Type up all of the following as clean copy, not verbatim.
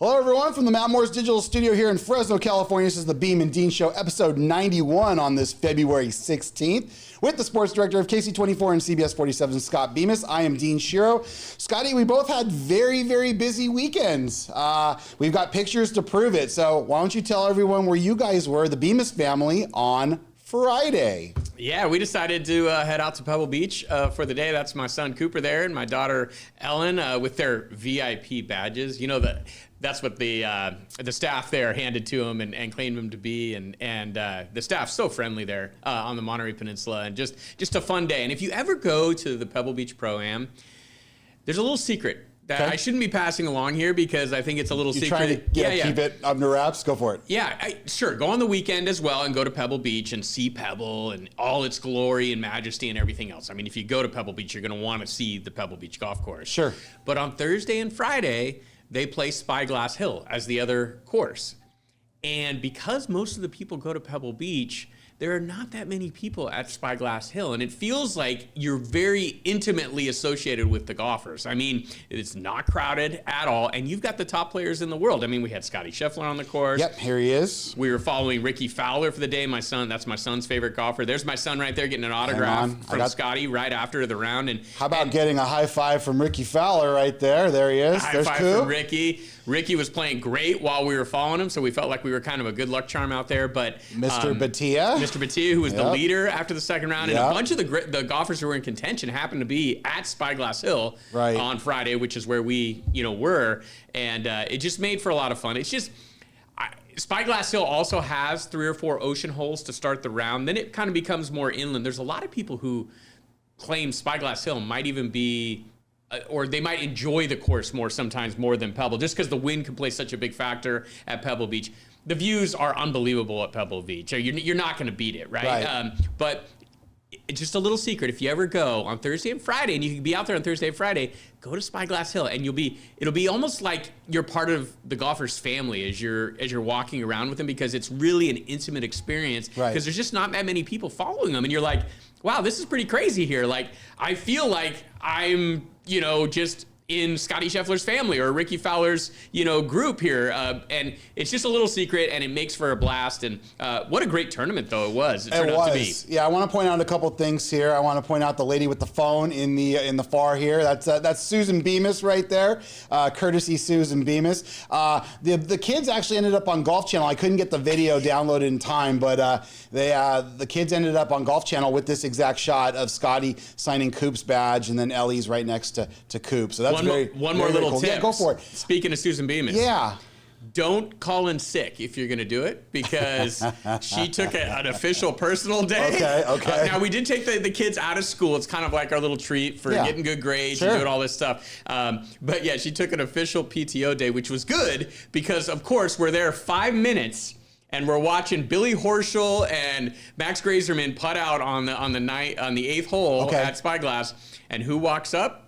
Hello, everyone, from the Matt Morris Digital Studio here in Fresno, California. This is the Beem and Dean Show, episode 91 on this February 16th. With the sports director of KSEE24 and CBS47, Scott Bemis. I am Dean Schiro. Scotty, we both had very, very busy weekends. We've got pictures to prove it. So why don't you tell everyone where you guys were, the Bemis family, on Friday? Yeah, we decided to head out to Pebble Beach for the day. That's my son Cooper there and my daughter Ellen with their VIP badges. You know, that's what the staff there handed to them and claimed them to be. And the staff's so friendly there on the Monterey Peninsula, and just a fun day. And if you ever go to the Pebble Beach Pro-Am, there's a little secret that I shouldn't be passing along here because I think it's a little secret. Trying to keep it under wraps? Go for it. Yeah, sure. Go on the weekend as well and go to Pebble Beach and see Pebble and all its glory and majesty and everything else. I mean, if you go to Pebble Beach, you're going to want to see the Pebble Beach golf course. Sure. But on Thursday and Friday, they play Spyglass Hill as the other course. And because most of the people go to Pebble Beach, there are not that many people at Spyglass Hill, and it feels like you're very intimately associated with the golfers. I mean, it's not crowded at all, and you've got the top players in the world. I mean, we had Scotty Scheffler on the course. Yep, here he is. We were following Ricky Fowler for the day. That's my son's favorite golfer. There's my son right there getting an autograph from Scotty right after the round. And how about getting a high five from Ricky Fowler right there? There he is. High five from Ricky. Ricky was playing great while we were following him, so we felt like we were kind of a good luck charm out there. But Mr. Batia, who was the leader after the second round, and a bunch of the golfers who were in contention happened to be at Spyglass Hill on Friday, which is where we were, and it just made for a lot of fun. It's just Spyglass Hill also has 3 or 4 ocean holes to start the round. Then it kind of becomes more inland. There's a lot of people who claim Spyglass Hill might even be, or they might enjoy the course sometimes more than Pebble, just because the wind can play such a big factor at Pebble Beach. The views are unbelievable at Pebble Beach. You're not going to beat it, right? But just a little secret: if you ever go on Thursday and Friday, and you can be out there on Thursday and Friday, go to Spyglass Hill, and it'll be almost like you're part of the golfer's family as you're walking around with them, because it's really an intimate experience. Because there's just not that many people following them, and you're like, wow, this is pretty crazy here. Like, I feel like I'm just in Scotty Scheffler's family or Ricky Fowler's, group here. And it's just a little secret, and it makes for a blast. And what a great tournament, though, it was. It turned out to be. Yeah, I want to point out a couple things here. I want to point out the lady with the phone in the far here. That's Susan Bemis right there, courtesy Susan Bemis. The kids actually ended up on Golf Channel. I couldn't get the video downloaded in time, but the kids ended up on Golf Channel with this exact shot of Scotty signing Coop's badge, and then Ellie's right next to Coop. So that's one more little cool. tip. Yeah, go for it. Speaking of Susan Bemis. Yeah. Don't call in sick if you're going to do it, because she took an official personal day. Okay. Now, we did take the kids out of school. It's kind of like our little treat for getting good grades and doing all this stuff. But yeah, she took an official PTO day, which was good because, of course, we're there 5 minutes. And we're watching Billy Horschel and Max Grazerman putt out on the 8th hole at Spyglass. And who walks up?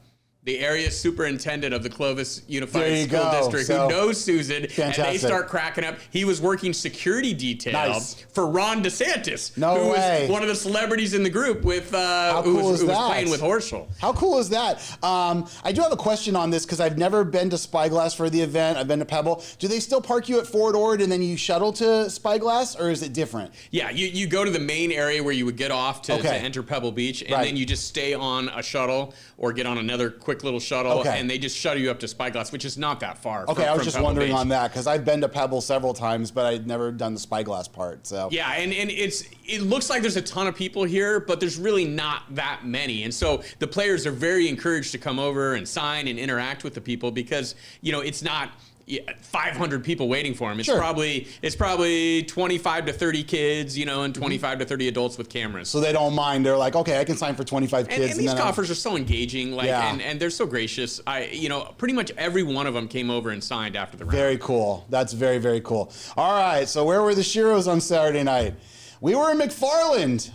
The area superintendent of the Clovis Unified School District, who knows Susan, and they start cracking up. He was working security detail for Ron DeSantis, who was one of the celebrities in the group with who was playing with Horschel. How cool is that? I do have a question on this because I've never been to Spyglass for the event. I've been to Pebble. Do they still park you at Fort Ord and then you shuttle to Spyglass, or is it different? Yeah, you go to the main area where you would get off to enter Pebble Beach, and then you just stay on a shuttle or get on another quick little shuttle, and they just shuttle you up to Spyglass, which is not that far. I was just Pebble wondering Beach. on that because I've been to Pebble several times, but I'd never done the Spyglass part. So yeah, and it looks like there's a ton of people here, but there's really not that many, and so the players are very encouraged to come over and sign and interact with the people, because it's not 500 people waiting for him. It's probably 25 to 30 kids, and 25 to 30 adults with cameras. So they don't mind. They're like, okay, I can sign for 25 kids. And these golfers are so engaging, and they're so gracious. Pretty much every one of them came over and signed after the round. Very cool. That's very, very cool. All right, so where were the Shiros on Saturday night? We were in McFarland.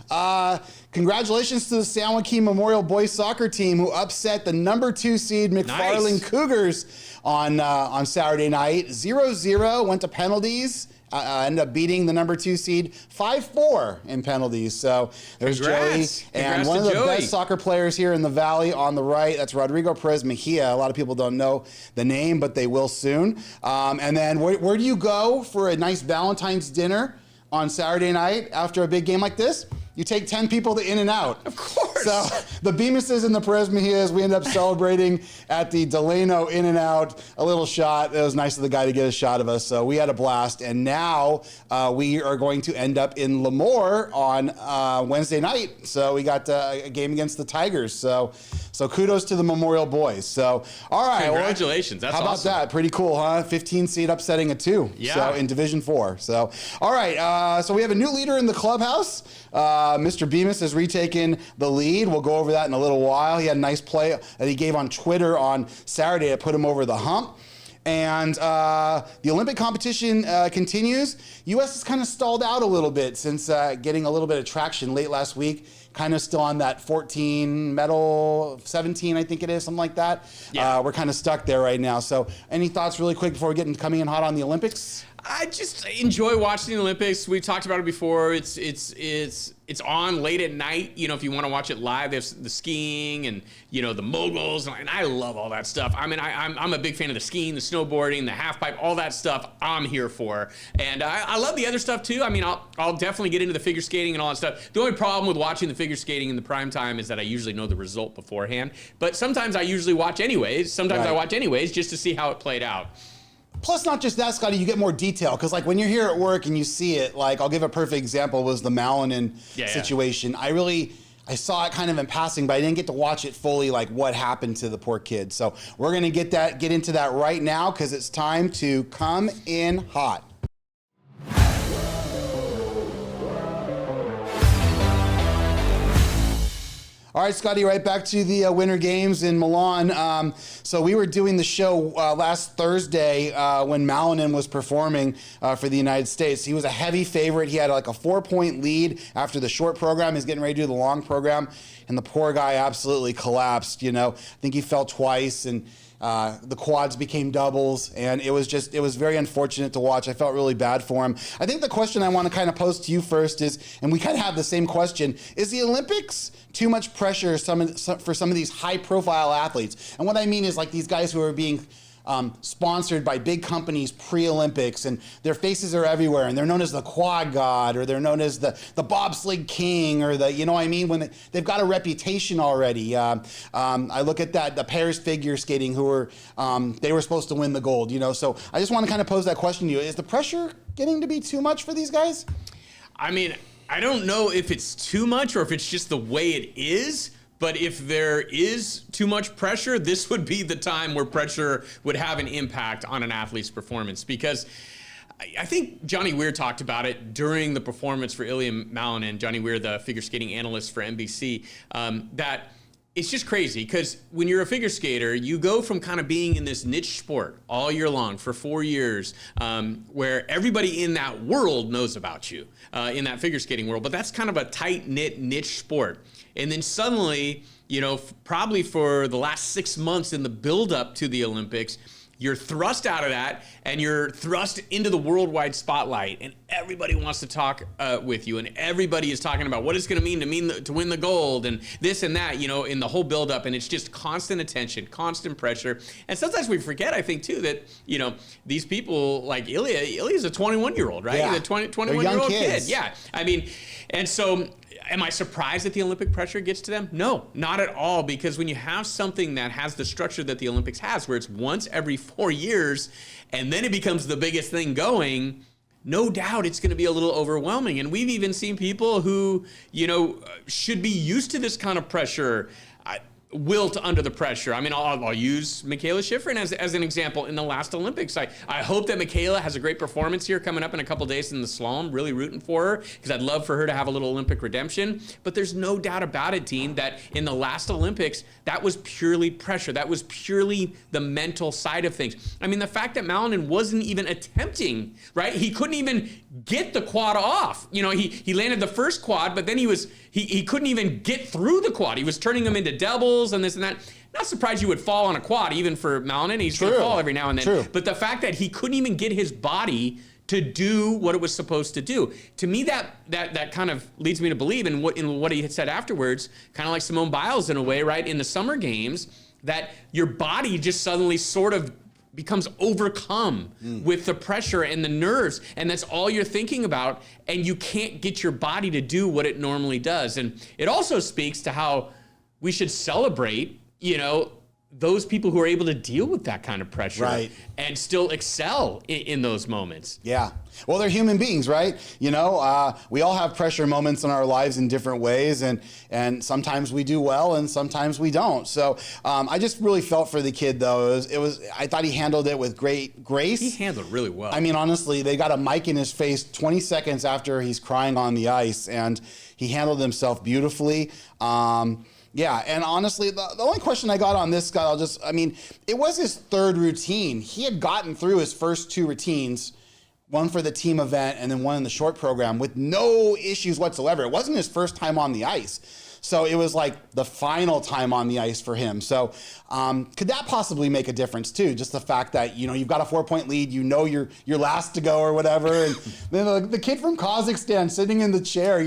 Congratulations to the San Joaquin Memorial boys soccer team, who upset the number 2 seed McFarland Cougars on Saturday night. 0-0, went to penalties. ended up beating the number 2 seed 5-4 in penalties. So there's Congrats. Joey. And one of the best soccer players here in the Valley on the right, that's Rodrigo Perez Mejia. A lot of people don't know the name, but they will soon. And then where do you go for a nice Valentine's dinner on Saturday night after a big game like this? You take 10 people to In-N-Out. Of course. So the Bemises and the Perez Mejias, we end up celebrating at the Delano In-N-Out, a little shot. It was nice of the guy to get a shot of us. So we had a blast. And now we are going to end up in Lemoore on Wednesday night. So we got a game against the Tigers. So kudos to the Memorial boys. So, all right. Congratulations. That's how about awesome. that? Pretty cool, huh? 15 seed upsetting a 2. Yeah. So in Division 4. So, all right. So we have a new leader in the clubhouse. Mr. Bemis has retaken the lead. We'll go over that in a little while. He had a nice play that he gave on Twitter on Saturday to put him over the hump. And the Olympic competition continues. U.S. has kind of stalled out a little bit since getting a little bit of traction late last week. Kind of still on that 14 medal, 17, I think it is, something like that. Yeah. We're kind of stuck there right now. So any thoughts really quick before we get coming in hot on the Olympics? I just enjoy watching the Olympics. We talked about it before. It's on late at night. You know, if you want to watch it live, there's the skiing and the moguls, and I love all that stuff. I mean, I'm a big fan of the skiing, the snowboarding, the half pipe, all that stuff. I'm here for, and I love the other stuff too. I mean, I'll definitely get into the figure skating and all that stuff. The only problem with watching the figure skating in the prime time is that I usually know the result beforehand. But sometimes I usually watch anyways. Sometimes I watch anyways just to see how it played out. Plus, not just that, Scotty, you get more detail. Because, like, when you're here at work and you see it, like, I'll give a perfect example, was the Malinan situation. I saw it kind of in passing, but I didn't get to watch it fully, like, what happened to the poor kid. So we're going to get into that right now, because it's time to come in hot. All right, Scotty, right back to the Winter Games in Milan. So we were doing the show last Thursday when Malinan was performing for the United States. He was a heavy favorite. He had like a 4-point lead after the short program. He's getting ready to do the long program, and the poor guy absolutely collapsed. I think he fell twice, and the quads became doubles, and it was very unfortunate to watch. I felt really bad for him. I think the question I want to kind of pose to you first is, and we kind of have the same question, is the Olympics too much pressure for some of these high-profile athletes? And what I mean is like these guys who are being sponsored by big companies pre-Olympics, and their faces are everywhere, and they're known as the quad god, or they're known as the bobsled king, or when they've got a reputation already. I look at the Paris figure skating, who were they were supposed to win the gold. So I just want to kind of pose that question to you: is the pressure getting to be too much for these guys? I mean, I don't know if it's too much or if it's just the way it is. But if there is too much pressure, this would be the time where pressure would have an impact on an athlete's performance. Because I think Johnny Weir talked about it during the performance for Ilya Malinan, Johnny Weir, the figure skating analyst for NBC, that it's just crazy because when you're a figure skater, you go from kind of being in this niche sport all year long for 4 years, where everybody in that world knows about you, in that figure skating world. But that's kind of a tight-knit niche sport. And then suddenly, probably for the last 6 months in the build-up to the Olympics, you're thrust out of that and you're thrust into the worldwide spotlight, and everybody wants to talk with you, and everybody is talking about what it's going to mean to win the gold and this and that, in the whole buildup, and it's just constant attention, constant pressure. And sometimes we forget, I think, too, that these people like Ilya's a 21-year-old, right? Yeah. He's a 21-year-old kid. Yeah, I mean, and so. Am I surprised that the Olympic pressure gets to them? No, not at all, because when you have something that has the structure that the Olympics has, where it's once every 4 years, and then it becomes the biggest thing going, no doubt it's going to be a little overwhelming. And we've even seen people who, should be used to this kind of pressure, wilt under the pressure. I mean, I'll use Michaela Schifrin as an example in the last Olympics. I hope that Michaela has a great performance here coming up in a couple days in the slalom. Really rooting for her because I'd love for her to have a little Olympic redemption. But there's no doubt about it, Dean, that in the last Olympics, that was purely pressure. That was purely the mental side of things. I mean, the fact that Malinan wasn't even attempting, right? He couldn't even get the quad off. He landed the first quad, but then he couldn't even get through the quad. He was turning them into doubles and this and that. Not surprised you would fall on a quad, even for Malinan. He's going to fall every now and then. True. But the fact that he couldn't even get his body to do what it was supposed to do. To me, that kind of leads me to believe in what he had said afterwards, kind of like Simone Biles in a way, right? In the Summer Games, that your body just suddenly sort of becomes overcome with the pressure and the nerves, and that's all you're thinking about, and you can't get your body to do what it normally does. And it also speaks to how we should celebrate, those people who are able to deal with that kind of pressure and still excel in those moments. Yeah. Well, they're human beings, right? We all have pressure moments in our lives in different ways, and sometimes we do well and sometimes we don't. So I just really felt for the kid, though. I thought he handled it with great grace. He handled it really well. I mean, honestly, they got a mic in his face 20 seconds after he's crying on the ice, and he handled himself beautifully. Yeah, and honestly, the only question I got on this guy, it was his third routine. He had gotten through his first two routines, one for the team event and then one in the short program, with no issues whatsoever. It wasn't his first time on the ice. So it was like the final time on the ice for him. So could that possibly make a difference too? Just the fact that, you've got a 4-point lead, you're last to go or whatever. And then the kid from Kazakhstan sitting in the chair,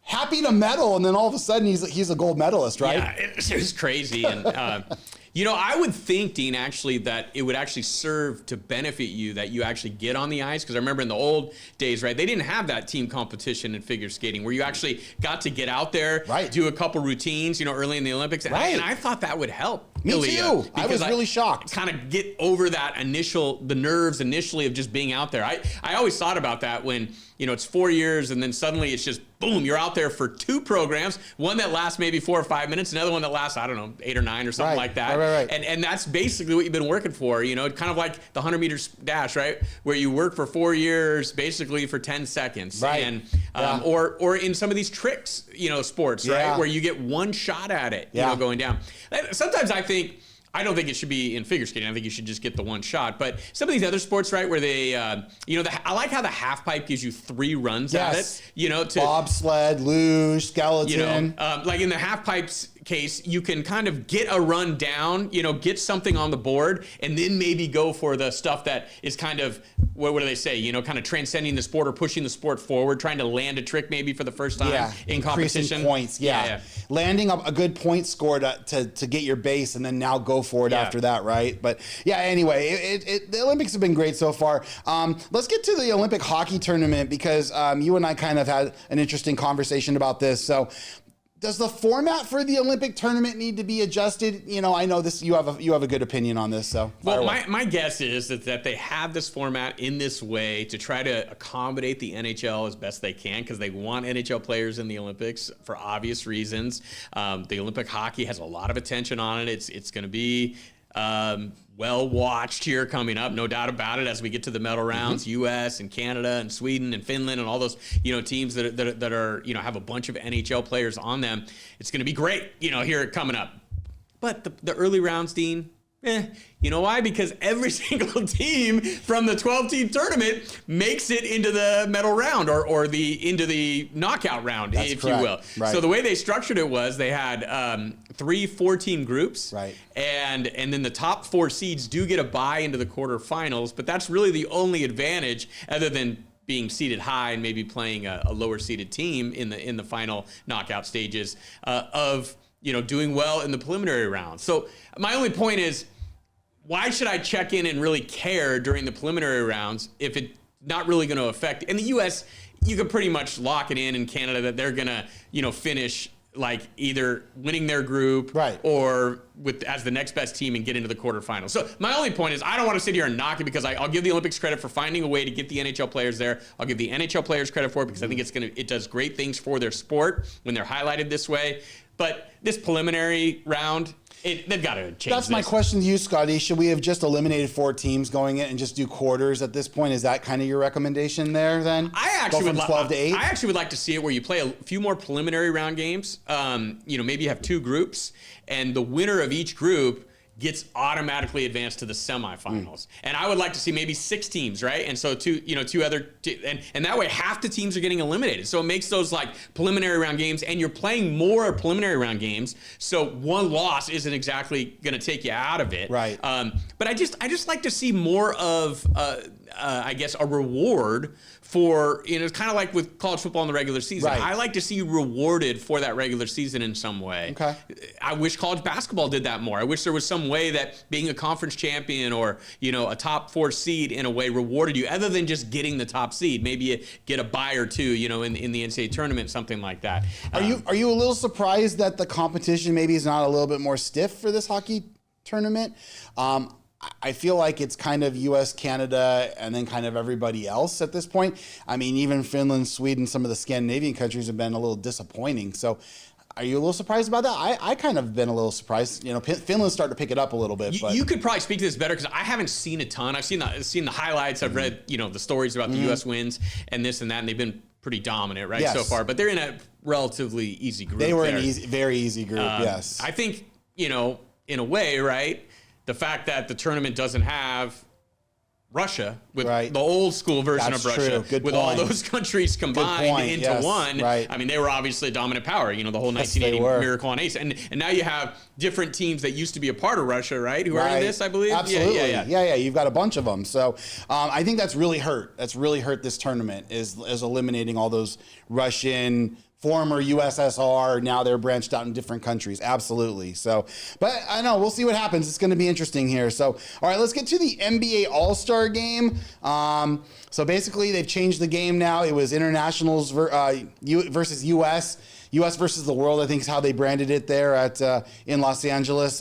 happy to medal, and then all of a sudden he's a gold medalist, right? Yeah, it was crazy. And, I would think, Dean, actually, that it would actually serve to benefit you that you actually get on the ice. Because I remember in the old days, right, they didn't have that team competition in figure skating where you actually got to get out there, do a couple routines, early in the Olympics. And I thought that would help. Me too. I was really shocked. Kind of get over the nerves initially of just being out there. I always thought about that when, it's 4 years and then suddenly it's just boom, you're out there for two programs, one that lasts maybe 4 or 5 minutes, another one that lasts, 8 or 9 or something like that. Right. And that's basically what you've been working for, kind of like the 100 meters dash, right? Where you work for 4 years, basically for 10 seconds. Right. And, or in some of these tricks, sports, right? Where you get one shot at it, going down. Sometimes I don't think it should be in figure skating. I think you should just get the one shot. But some of these other sports, right, where they, I like how the half pipe gives you 3 runs at it. To bobsled, luge, skeleton. Like in the half pipes case, you can kind of get a run down, get something on the board, and then maybe go for the stuff that is kind of, what do they say, kind of transcending the sport or pushing the sport forward, trying to land a trick maybe for the first time in competition. Points, landing up a good point score to get your base and then now go for it after that, right? But anyway, the Olympics have been great so far. Let's get to the Olympic hockey tournament because you and I kind of had an interesting conversation about this. So does the format for the Olympic tournament need to be adjusted? I know this. You have a good opinion on this. So, well, my guess is that they have this format in this way to try to accommodate the NHL as best they can because they want NHL players in the Olympics for obvious reasons. The Olympic hockey has a lot of attention on it. It's going to be well watched here coming up, no doubt about it, as we get to the medal rounds. U.S. and Canada and Sweden and Finland and all those teams that are have a bunch of NHL players on them. It's going to be great here coming up. But the early rounds, Dean, you know why? Because every single team from the 12-team tournament makes it into the medal round or into the knockout round, if you will. Right. So the way they structured it was they had 3 4-team groups, right? And then the top 4 seeds do get a bye into the quarterfinals, but that's really the only advantage other than being seated high and maybe playing a lower seeded team in the final knockout stages of doing well in the preliminary round. So my only point is, why should I check in and really care during the preliminary rounds if it's not really going to affect? In the U.S., you can pretty much lock it in Canada that they're going to, finish like either winning their group or as the next best team and get into the quarterfinals. So my only point is I don't want to sit here and knock it because I'll give the Olympics credit for finding a way to get the NHL players there. I'll give the NHL players credit for it because I think it does great things for their sport when they're highlighted this way. But this preliminary round, they've got to change That's my question to you, Scotty. Should we have just eliminated 4 teams going in and just do quarters at this point? Is that kind of your recommendation there then? I actually would 12 to 8? I actually would like to see it where you play a few more preliminary round games. Maybe you have 2 groups, and the winner of each group gets automatically advanced to the semifinals. And I would like to see maybe 6 teams, right? And so two other, and that way half the teams are getting eliminated. So it makes those like preliminary round games, and you're playing more preliminary round games. So one loss isn't exactly going to take you out of it. Right. But I just like to see more of I guess, a reward for, it's kind of like with college football in the regular season. Right. I like to see you rewarded for that regular season in some way. Okay. I wish college basketball did that more. I wish there was some way that being a conference champion or, a top 4 seed in a way rewarded you, other than just getting the top seed. Maybe you get a bye or two, in the NCAA tournament, something like that. Are you a little surprised that the competition maybe is not a little bit more stiff for this hockey tournament? I feel like it's kind of U.S., Canada, and then kind of everybody else at this point. I mean, even Finland, Sweden, some of the Scandinavian countries have been a little disappointing. So are you a little surprised about that? I kind of been a little surprised. Finland's starting to pick it up a little bit. You could probably speak to this better because I haven't seen a ton. I've seen the highlights. I've read, the stories about the U.S. wins and this and that, and they've been pretty dominant, right, so far. But they're in a relatively easy group. They were in a very easy group, yes. I think, in a way, right, the fact that the tournament doesn't have Russia with the old school version of Russia, with all those countries combined into one. Right. I mean, they were obviously a dominant power, the whole 1980 Miracle on Ice. And now you have different teams that used to be a part of Russia, right, who are in this, I believe? Absolutely. Yeah. You've got a bunch of them. So I think that's really hurt. That's really hurt this tournament is eliminating all those Russian, former USSR, now they're branched out in different countries. Absolutely. So, but I know we'll see what happens. It's going to be interesting here. So, all right, let's get to the NBA All-Star Game. So basically they've changed the game now. It was internationals versus US. US versus the world, I think is how they branded it there in Los Angeles.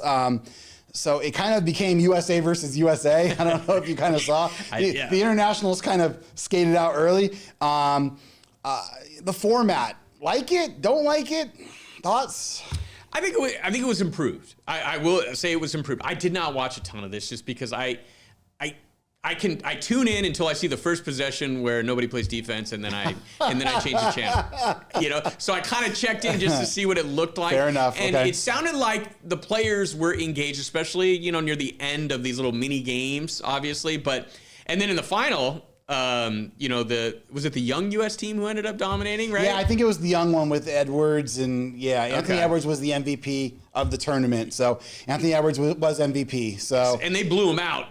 So it kind of became USA versus USA. I don't know if you kind of saw. The internationals kind of skated out early. The format. Like it? Don't like it? Thoughts? I think it was improved. I will say it was improved. I did not watch a ton of this just because I tune in until I see the first possession where nobody plays defense, and then I change the channel. So I kind of checked in just to see what it looked like. Fair enough. And it sounded like the players were engaged, especially near the end of these little mini games, obviously. And then in the final. Was it the young U.S. team who ended up dominating, right? Yeah, I think it was the young one with Edwards, and Anthony Edwards was the MVP of the tournament. So Anthony Edwards was MVP. So and they blew him out.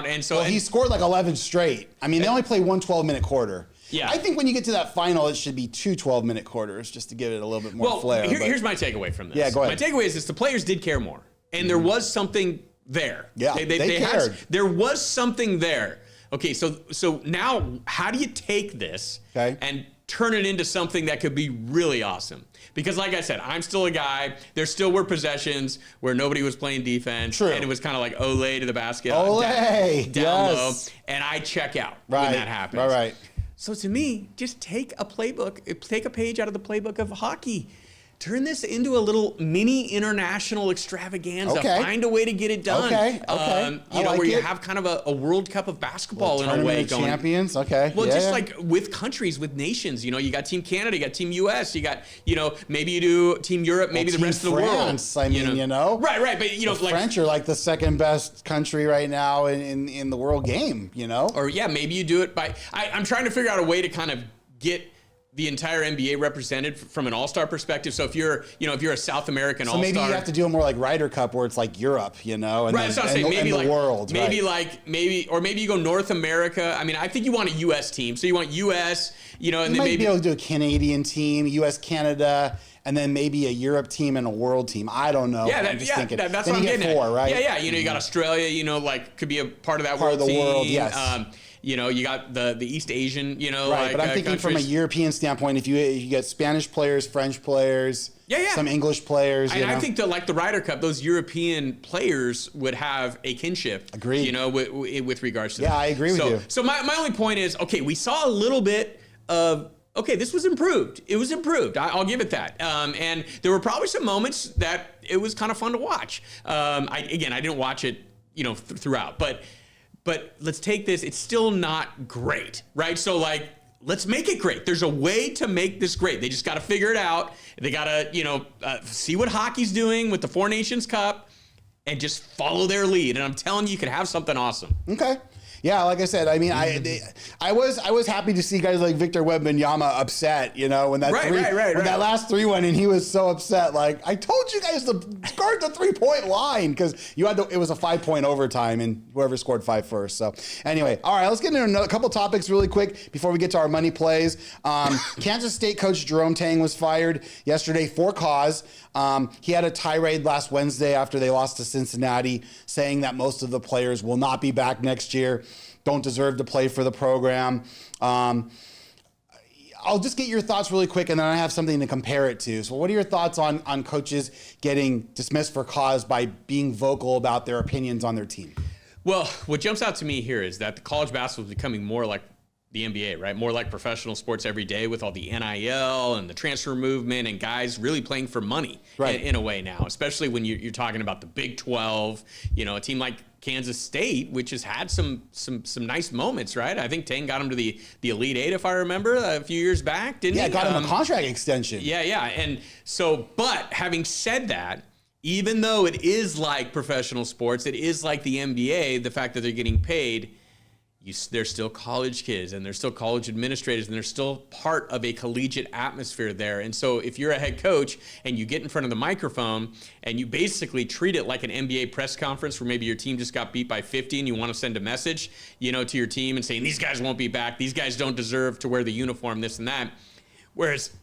And so he scored like 11 straight. I mean, they only played one 12-minute quarter. Yeah. I think when you get to that final, it should be 2 12-minute quarters just to give it a little bit more flair. Here's my takeaway from this. Yeah, go ahead. My takeaway is this: the players did care more, and there was something there. Yeah, they cared. There was something there. Okay, so now how do you take this and turn it into something that could be really awesome? Because like I said, I'm still a guy. There still were possessions where nobody was playing defense. True. And it was kind of like Olay to the basket. Olay, down low. And I check out when that happens. Right. So to me, just take a page out of the playbook of hockey. Turn this into a little mini international extravaganza. Okay. Find a way to get it done. Okay. Where you have kind of a World Cup of basketball in a way going. Champions. Okay. Well, like with countries, with nations. You got Team Canada, you got Team US, you got maybe you do Team Europe, maybe the rest of the France, world. Right. But the French are like the second best country right now in the world game. Or maybe you do it by. I'm trying to figure out a way to kind of get the entire NBA represented from an all-star perspective. So if you're a South American all-star, maybe you have to do it more like Ryder Cup, where it's like Europe, and right. That's what I'm saying. Maybe the world, maybe maybe you go North America. I mean, I think you want a U.S. team, so you want U.S. And then might maybe be able to do a Canadian team, U.S., Canada, and then maybe a Europe team and a world team. I don't know. Yeah, I'm just thinking. That's then what I'm getting at. 4, right? Yeah. You got Australia. Could be a part of that part world of the team. World, yes. You got the East Asian, right. But I'm thinking countries. from a European standpoint, if you get Spanish players, French players, some English players. I think that the Ryder Cup, those European players would have a kinship. Agreed. With regards to that. Yeah, I agree with you. So my only point is, okay, we saw a little bit of. Okay, this was improved. It was improved. I'll give it that. And there were probably some moments that it was kind of fun to watch. I didn't watch it, throughout, but let's take this. It's still not great, right? So let's make it great. There's a way to make this great. They just got to figure it out. They got to, see what hockey's doing with the Four Nations Cup and just follow their lead. And I'm telling you, you could have something awesome. Okay. Yeah, like I said, I mean, I was happy to see guys like Victor Wembanyama upset, when that when that last 3 went and he was so upset. Like, I told you guys to guard the 3-point line because it was a 5-point overtime and whoever scored 5 first. So anyway, all right, let's get into a couple topics really quick before we get to our money plays. Kansas State coach Jerome Tang was fired yesterday for cause. He had a tirade last Wednesday after they lost to Cincinnati, saying that most of the players will not be back next year, don't deserve to play for the program. I'll just get your thoughts really quick, and then I have something to compare it to. So what are your thoughts on coaches getting dismissed for cause by being vocal about their opinions on their team? Well, what jumps out to me here is that the college basketball is becoming more like the NBA, right? More like professional sports every day with all the NIL and the transfer movement and guys really playing for money in a way now, especially when you're talking about the Big 12, a team like Kansas State, which has had some nice moments, right? I think Tang got him to the Elite Eight, if I remember, a few years back, didn't he? Yeah, got him a contract extension. Yeah. And so, but having said that, even though it is like professional sports, it is like the NBA, the fact that they're getting paid, they're still college kids and they're still college administrators and they're still part of a collegiate atmosphere there. And so if you're a head coach and you get in front of the microphone and you basically treat it like an NBA press conference where maybe your team just got beat by 50 and you want to send a message, to your team and saying, these guys won't be back. These guys don't deserve to wear the uniform, this and that. Whereas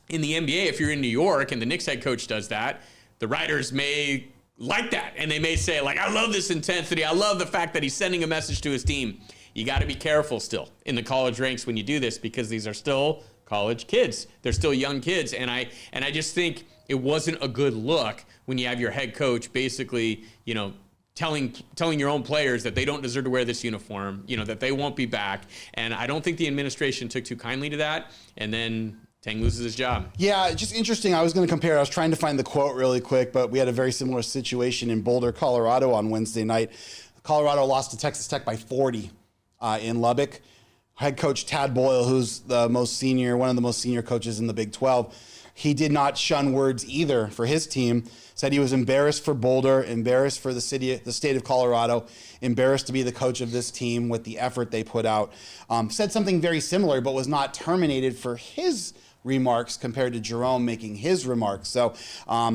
in the NBA, if you're in New York and the Knicks head coach does that, the writers may like that. And they may say, like, I love this intensity. I love the fact that he's sending a message to his team. You got to be careful still in the college ranks when you do this because these are still college kids. They're still young kids. And I just think it wasn't a good look when you have your head coach basically, telling your own players that they don't deserve to wear this uniform, that they won't be back. And I don't think the administration took too kindly to that. And then Tang loses his job. Yeah, just interesting. I was going to compare. I was trying to find the quote really quick, but we had a very similar situation in Boulder, Colorado on Wednesday night. Colorado lost to Texas Tech by 40. In Lubbock. Head coach Tad Boyle, who's one of the most senior coaches in the Big 12, he did not shun words either for his team. Said he was embarrassed for Boulder, embarrassed for the state of Colorado, embarrassed to be the coach of this team with the effort they put out. Said something very similar, but was not terminated for his remarks compared to Jerome making his remarks. So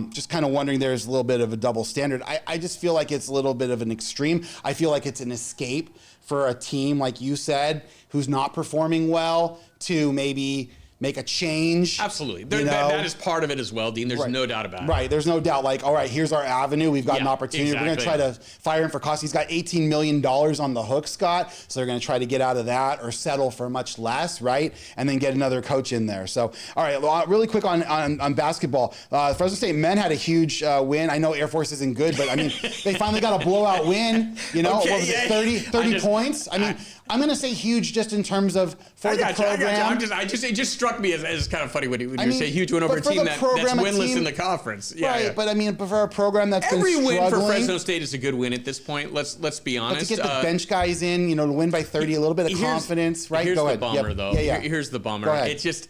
just kind of wondering, there's a little bit of a double standard. I just feel like it's a little bit of an extreme. I feel like it's an escape for a team, like you said, who's not performing well to maybe make a change. Absolutely. That is part of it as well, Dean. There's no doubt about it. Right. There's no doubt, like, all right, here's our avenue. We've got an opportunity. Exactly. We're going to try to fire him for cost. He's got $18 million on the hook, Scott. So they're going to try to get out of that or settle for much less, right? And then get another coach in there. So, all right, really quick on basketball. Fresno State men had a huge win. I know Air Force isn't good, but I mean, they finally got a blowout win. What was it, 30 points? I mean, I'm going to say huge just in terms of for the program. It just struck me as kind of funny when you say huge win over a team that's winless in the conference. Yeah, right, but I mean, for a program that's every been win for Fresno State is a good win at this point. Let's be honest. But to get the bench guys in, to win by 30, a little bit of confidence, right? Here's Go the ahead. bummer, though. Yeah. Here's the bummer. It's just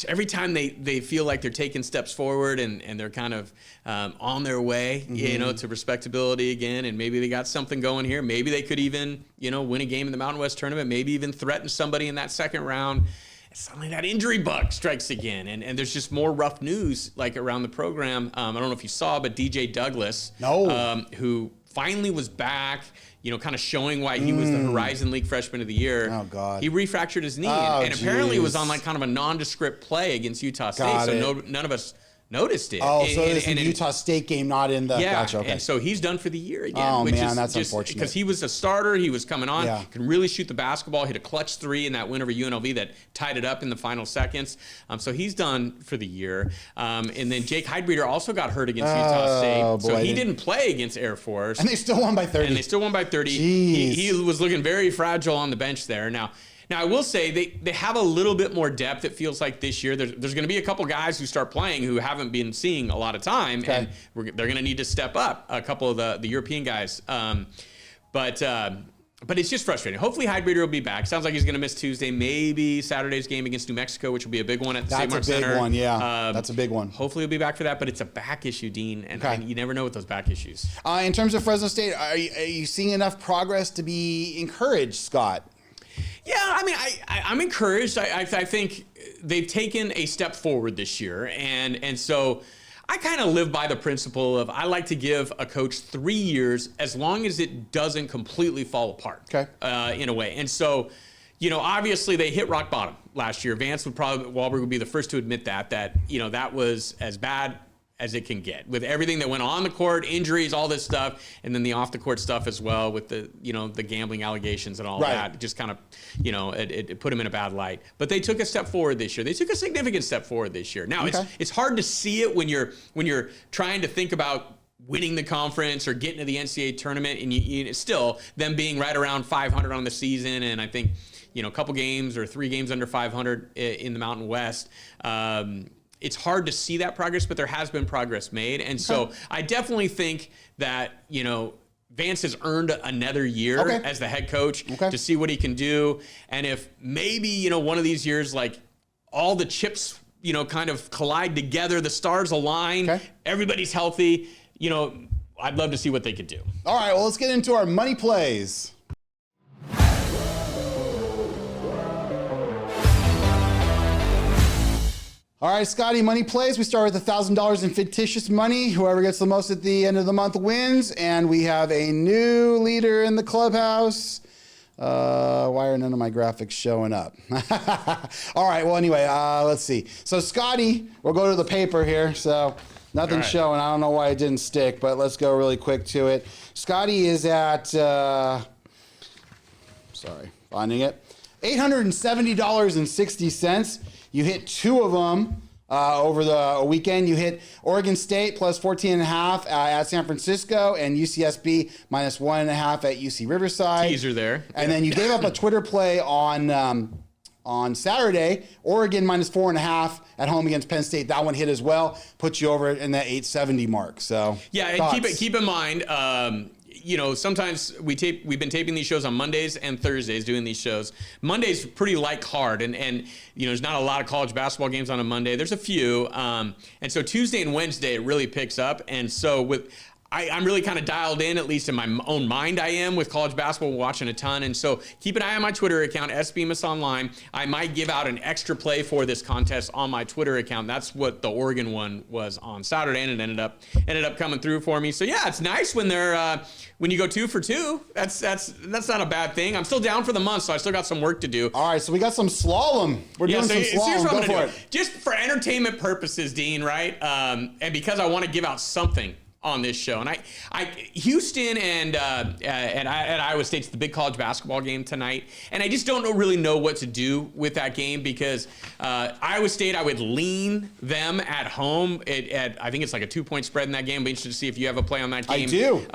every time they feel like they're taking steps forward and they're kind of on their way, to respectability again, and maybe they got something going here. Maybe they could even, win a game in the Mountain West tournament, maybe even threaten somebody in that second round. Suddenly that injury bug strikes again, and there's just more rough news like around the program. I don't know if you saw, but DJ Douglas, who finally was back, kind of showing why he was the Horizon League Freshman of the Year. Oh, God. He refractured his knee, and apparently it was on like kind of a nondescript play against Utah State, so none of us noticed it. Oh, so it's in the Utah State game, not in the... Yeah, gotcha, okay. And so he's done for the year again. Oh, which man, is that's just unfortunate. Because he was a starter, he was coming on, can really shoot the basketball, hit a clutch 3 in that win over UNLV that tied it up in the final seconds. So he's done for the year. And then Jake Heidbreeder also got hurt against Utah State. So he didn't play against Air Force. And they still won by 30. He was looking very fragile on the bench there. Now, I will say they have a little bit more depth, it feels like, this year. There's going to be a couple guys who start playing who haven't been seeing a lot of time, and they're going to need to step up, a couple of the European guys. But But it's just frustrating. Hopefully, Highbreeder will be back. Sounds like he's going to miss Tuesday, maybe Saturday's game against New Mexico, which will be a big one at the State Mark Center. That's a big one, yeah. That's a big one. Hopefully, he'll be back for that. But it's a back issue, Dean, and you never know with those back issues. In terms of Fresno State, are you seeing enough progress to be encouraged, Scott? Yeah, I mean, I'm encouraged. I think they've taken a step forward this year, and so I kind of live by the principle of I like to give a coach 3 years as long as it doesn't completely fall apart. In a way. And so, obviously they hit rock bottom last year. Wahlberg would be the first to admit that that was as bad as it can get with everything that went on the court, injuries, all this stuff, and then the off the court stuff as well with the the gambling allegations and all that. Just kind of it put them in a bad light. But they took a step forward this year. They took a significant step forward this year. Now it's hard to see it when you're trying to think about winning the conference or getting to the NCAA tournament, and you still them being right around 500 on the season, and I think a couple games or 3 games under 500 in the Mountain West. It's hard to see that progress, but there has been progress made. And so I definitely think that, Vance has earned another year as the head coach to see what he can do. And if maybe, one of these years, like all the chips, kind of collide together, the stars align, everybody's healthy, I'd love to see what they could do. All right, well, let's get into our money plays. All right, Scotty, money plays. We start with $1,000 in fictitious money. Whoever gets the most at the end of the month wins. And we have a new leader in the clubhouse. Why are none of my graphics showing up? All right, well, anyway, let's see. So, Scotty, we'll go to the paper here. So, nothing's showing. I don't know why it didn't stick, but let's go really quick to it. Scotty is at, finding it, $870.60. You hit 2 of them over the weekend. You hit Oregon State plus 14.5 at San Francisco and UCSB minus 1.5 at UC Riverside. Teaser there. And then you gave up a Twitter play on Saturday, Oregon minus 4.5 at home against Penn State. That one hit as well. Put you over in that 870 mark. So yeah, and keep in mind. Sometimes we've been taping these shows on Mondays and Thursdays, doing these shows. Monday's pretty hard, and there's not a lot of college basketball games on a Monday. There's a few, and so Tuesday and Wednesday it really picks up. And so I'm really kind of dialed in, at least in my own mind I am, with college basketball, watching a ton. And so keep an eye on my Twitter account, Bemis Online. I might give out an extra play for this contest on my Twitter account. That's what the Oregon one was on Saturday, and it ended up coming through for me. So yeah, it's nice when when you go 2 for 2. That's not a bad thing. I'm still down for the month, so I still got some work to do. All right, so we got some slalom. We're doing some slalom. Go for it. Just for entertainment purposes, Dean, right? And because I want to give out something on this show. And Houston and Iowa State's the big college basketball game tonight. And I just don't really know what to do with that game because Iowa State, I would lean them at home. I think it's like a 2-point spread in that game. I'll be interested to see if you have a play on that game. I do.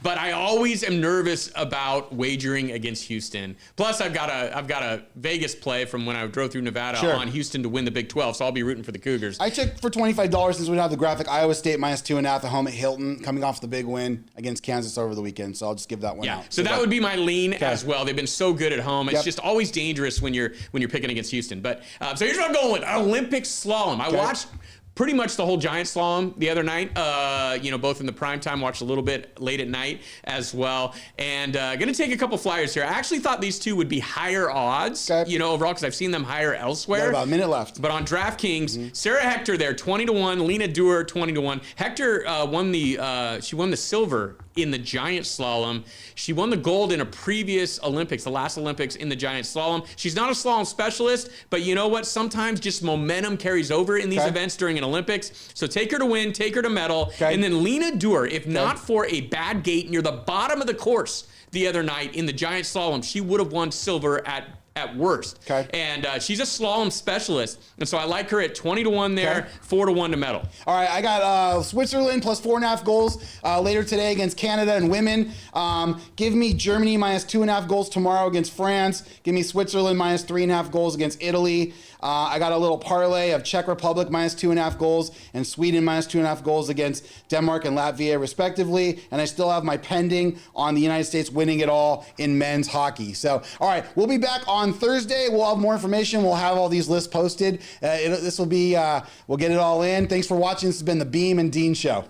But I always am nervous about wagering against Houston. Plus, I've got a Vegas play from when I drove through Nevada on Houston to win the Big 12, so I'll be rooting for the Cougars. I took for $25 since we don't have the graphic. Iowa State minus 2.5 at home at Hilton, coming off the big win against Kansas over the weekend. So I'll just give that one out. So that would be my lean as well. They've been so good at home. It's just always dangerous when you're picking against Houston. But so here's what I'm going with: Olympic slalom. I watched pretty much the whole giant slalom the other night, both in the prime time, watched a little bit late at night as well. And going to take a couple flyers here. I actually thought these two would be higher odds, overall, because I've seen them higher elsewhere. About a minute left. But on DraftKings, Sarah Hector there, 20-1. Lena Dewar, 20-1. Hector won the silver in the giant slalom. She won the gold in a previous Olympics, the last Olympics, in the giant slalom. She's not a slalom specialist, but you know what? Sometimes just momentum carries over in these events during an Olympics. So take her to win, take her to medal. And then Lena Dewar, if not for a bad gate near the bottom of the course the other night in the giant slalom, she would have won silver at worst. And she's a slalom specialist. And so I like her at 20-1 there, 4-1 to medal. All right, I got Switzerland plus 4.5 goals later today against Canada and women. Give me Germany minus 2.5 goals tomorrow against France. Give me Switzerland minus 3.5 goals against Italy. I got a little parlay of Czech Republic minus 2.5 goals and Sweden minus 2.5 goals against Denmark and Latvia, respectively. And I still have my pending on the United States winning it all in men's hockey. So, all right, we'll be back on Thursday. We'll have more information. We'll have all these lists posted. This will be, we'll get it all in. Thanks for watching. This has been the Beem and Dean Show.